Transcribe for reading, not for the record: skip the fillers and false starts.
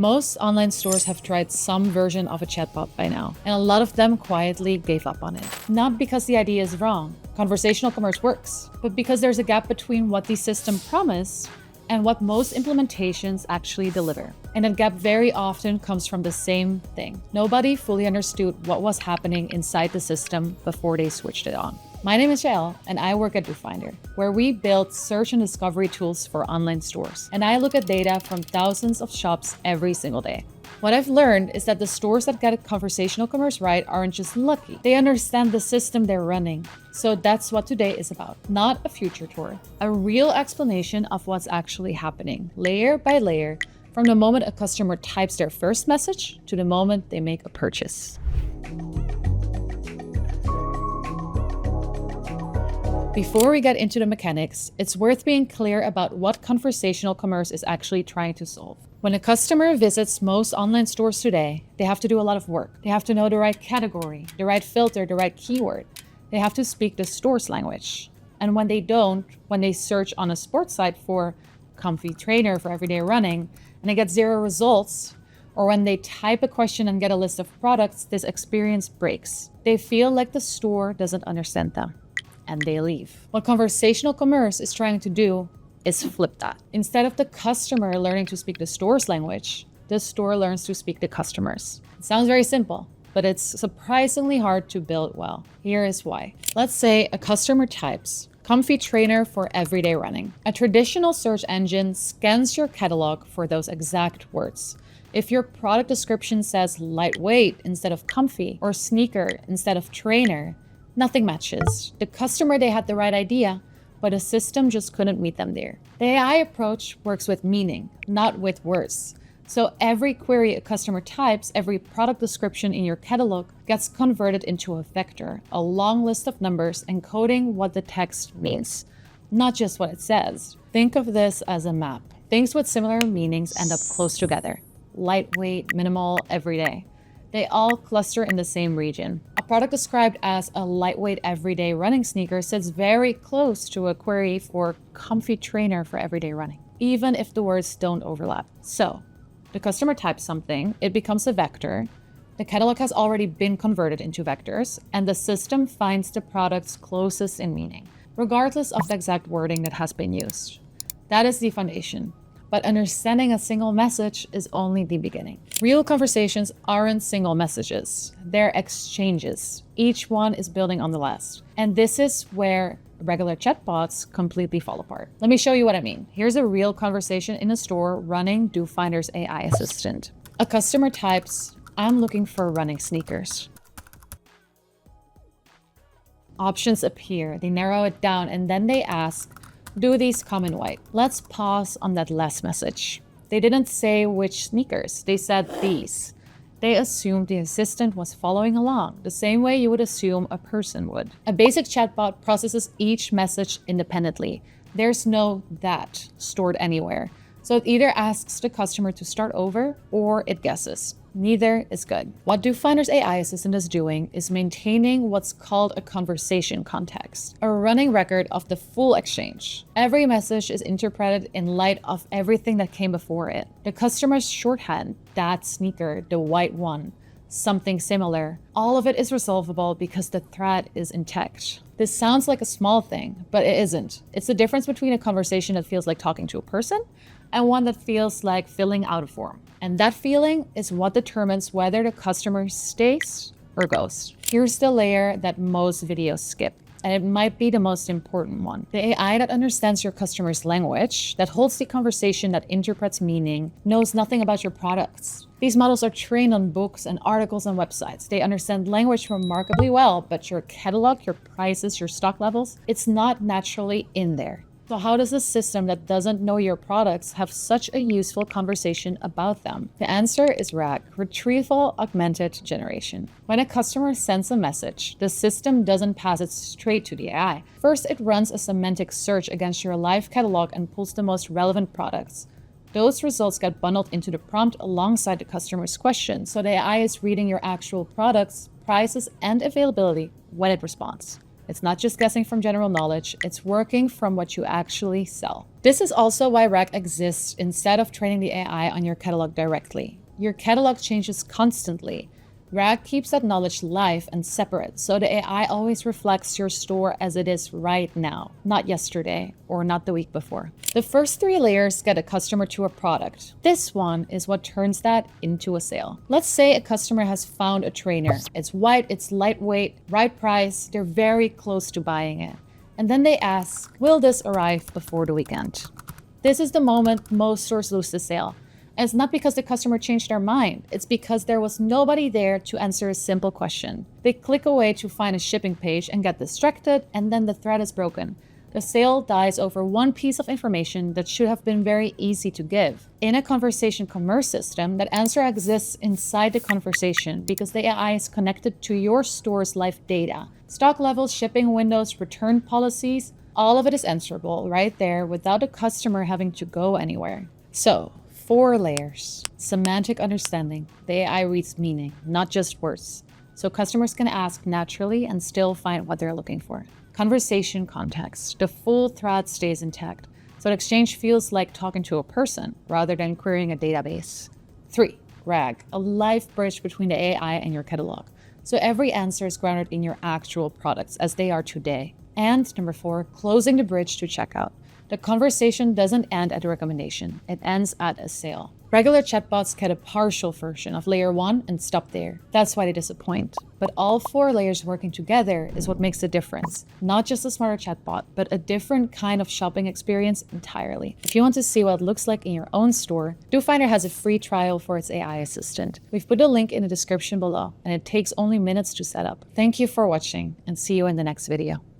Most online stores have tried some version of a chatbot by now, and a lot of them quietly gave up on it. Not because the idea is wrong, conversational commerce works, but because there's a gap between what the system promised and what most implementations actually deliver. And that gap very often comes from the same thing. Nobody fully understood what was happening inside the system before they switched it on. My name is Jael, and I work at DoFinder, where we build search and discovery tools for online stores. And I look at data from thousands of shops every single day. What I've learned is that the stores that get conversational commerce right aren't just lucky. They understand the system they're running. So that's what today is about. Not a future tour, a real explanation of what's actually happening, layer by layer, from the moment a customer types their first message to the moment they make a purchase. Before we get into the mechanics, it's worth being clear about what conversational commerce is actually trying to solve. When a customer visits most online stores today, they have to do a lot of work. They have to know the right category, the right filter, the right keyword. They have to speak the store's language. And when they don't, when they search on a sports site for comfy trainer for everyday running, and they get 0 results, or when they type a question and get a list of products, this experience breaks. They feel like the store doesn't understand them, and they leave. What conversational commerce is trying to do is flip that. Instead of the customer learning to speak the store's language, the store learns to speak the customer's. It sounds very simple, but it's surprisingly hard to build well. Here is why. Let's say a customer types comfy trainer for everyday running. A traditional search engine scans your catalog for those exact words. If your product description says lightweight instead of comfy or sneaker instead of trainer, nothing matches. The customer, they had the right idea, but the system just couldn't meet them there. The AI approach works with meaning, not with words. So every query a customer types, every product description in your catalog gets converted into a vector, a long list of numbers encoding what the text means, not just what it says. Think of this as a map. Things with similar meanings end up close together. Lightweight, minimal, everyday. They all cluster in the same region. A product described as a lightweight everyday running sneaker sits very close to a query for comfy trainer for everyday running, even if the words don't overlap. So, the customer types something, it becomes a vector, the catalog has already been converted into vectors, and the system finds the products closest in meaning, regardless of the exact wording that has been used. That is the foundation. But understanding a single message is only the beginning. Real conversations aren't single messages, they're exchanges. Each one is building on the last. And this is where regular chatbots completely fall apart. Let me show you what I mean. Here's a real conversation in a store running DoFinder's AI assistant. A customer types, "I'm looking for running sneakers." Options appear, they narrow it down, and then they ask, "Do these come in white?" Let's pause on that last message. They didn't say which sneakers, they said these. They assumed the assistant was following along, the same way you would assume a person would. A basic chatbot processes each message independently. There's no that stored anywhere. So it either asks the customer to start over or it guesses. Neither is good. What DoFinder's AI assistant is doing is maintaining what's called a conversation context, a running record of the full exchange. Every message is interpreted in light of everything that came before it. The customer's shorthand, that sneaker, the white one, something similar, all of it is resolvable because the thread is intact. This sounds like a small thing, but it isn't. It's the difference between a conversation that feels like talking to a person and one that feels like filling out a form. And that feeling is what determines whether the customer stays or goes. Here's the layer that most videos skip, and it might be the most important one. The AI that understands your customer's language, that holds the conversation, that interprets meaning, knows nothing about your products. These models are trained on books and articles and websites. They understand language remarkably well, but your catalog, your prices, your stock levels, it's not naturally in there. So how does a system that doesn't know your products have such a useful conversation about them? The answer is RAG, Retrieval-Augmented Generation. When a customer sends a message, the system doesn't pass it straight to the AI. First, it runs a semantic search against your live catalog and pulls the most relevant products. Those results get bundled into the prompt alongside the customer's question, so the AI is reading your actual products, prices, and availability when it responds. It's not just guessing from general knowledge, it's working from what you actually sell. This is also why RAG exists instead of training the AI on your catalog directly. Your catalog changes constantly. RAG keeps that knowledge live and separate, so the AI always reflects your store as it is right now, not yesterday or not the week before. The first 3 layers get a customer to a product. This one is what turns that into a sale. Let's say a customer has found a trainer. It's white, it's lightweight, right price, they're very close to buying it. And then they ask, will this arrive before the weekend? This is the moment most stores lose the sale. And it's not because the customer changed their mind. It's because there was nobody there to answer a simple question. They click away to find a shipping page and get distracted, and then the thread is broken. The sale dies over one piece of information that should have been very easy to give. In a conversation commerce system, that answer exists inside the conversation because the AI is connected to your store's live data. Stock levels, shipping windows, return policies, all of it is answerable right there without the customer having to go anywhere. So, 4 layers. Semantic understanding. The AI reads meaning, not just words. So customers can ask naturally and still find what they're looking for. Conversation context. The full thread stays intact, so the exchange feels like talking to a person rather than querying a database. 3. RAG. A live bridge between the AI and your catalog. So every answer is grounded in your actual products as they are today. And number 4, closing the bridge to checkout. The conversation doesn't end at a recommendation, it ends at a sale. Regular chatbots get a partial version of layer 1 and stop there. That's why they disappoint. But all 4 layers working together is what makes the difference. Not just a smarter chatbot, but a different kind of shopping experience entirely. If you want to see what it looks like in your own store, DoFinder has a free trial for its AI assistant. We've put a link in the description below, and it takes only minutes to set up. Thank you for watching, and see you in the next video.